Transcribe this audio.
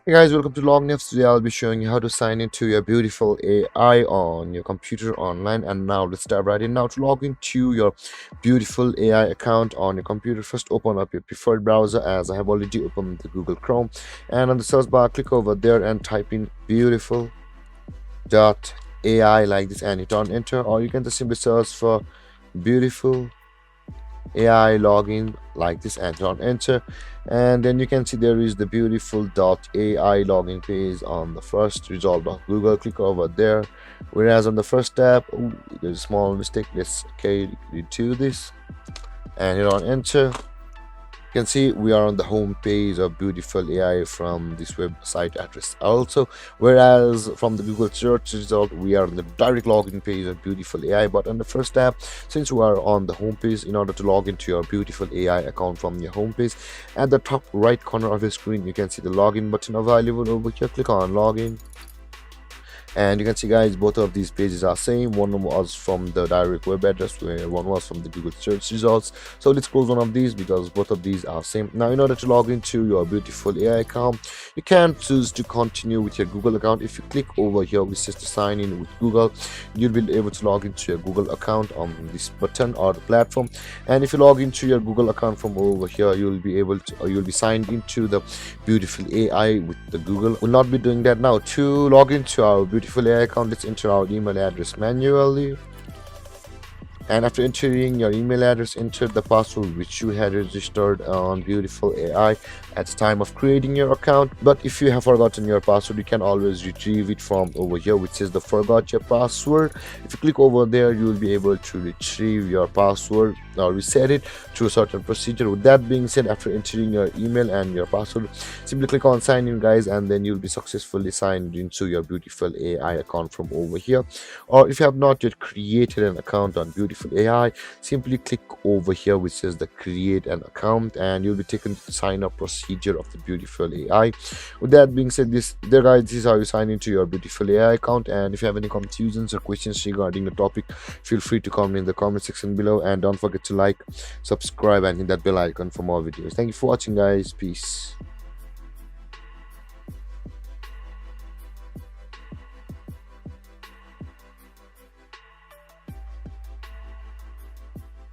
Hey guys, welcome to Long Nifs. Today I'll be showing you how to sign into your beautiful AI on your computer online. And now let's dive right in. Now to log into your beautiful AI account on your computer, first open up your preferred browser, as I have already opened the Google Chrome. And on the search bar, click over there and type in beautiful.ai like this and hit on enter, or you can just simply search for beautiful AI login like this and on enter, and then you can see there is the beautiful.ai login page on the first result of Google. Click over there, whereas on the first tab, ooh, there's a small mistake. Let's carry to this and hit on enter. You can see we are on the home page of beautiful AI from this website address also, whereas from the Google search result we are on the direct login page of beautiful AI. But on the first tab, since we are on the home page, in order to log into your beautiful AI account from your home page, at the top right corner of your screen you can see the login button available over here. Click on login, and you can see guys, both of these pages are same. One was from the direct web address, where one was from the Google search results. So let's close one of these because both of these are same. Now in order to log into your beautiful AI account, you can choose to continue with your Google account. If you click over here which says to sign in with Google, you'll be able to log into your Google account on this button or the platform. And if you log into your Google account from over here, you'll be able to, or you'll be signed into the beautiful AI with the Google. We'll not be doing that now. To log into our beautiful AI account, let's enter our email address manually. And after entering your email address, enter the password which you had registered on beautiful AI at the time of creating your account. But if you have forgotten your password, you can always retrieve it from over here which says the forgot your password. If you click over there, you will be able to retrieve your password or reset it through a certain procedure. With that being said, after entering your email and your password, simply click on sign in guys, and then you'll be successfully signed into your beautiful AI account from over here. Or if you have not yet created an account on beautiful AI, simply click over here which says the create an account, and you'll be taken to the sign up procedure of the beautiful AI. With that being said, this is how you sign into your beautiful AI account. And if you have any confusions or questions regarding the topic, feel free to comment in the comment section below, and don't forget to like, subscribe, and hit that bell icon for more videos. Thank you for watching guys. Peace.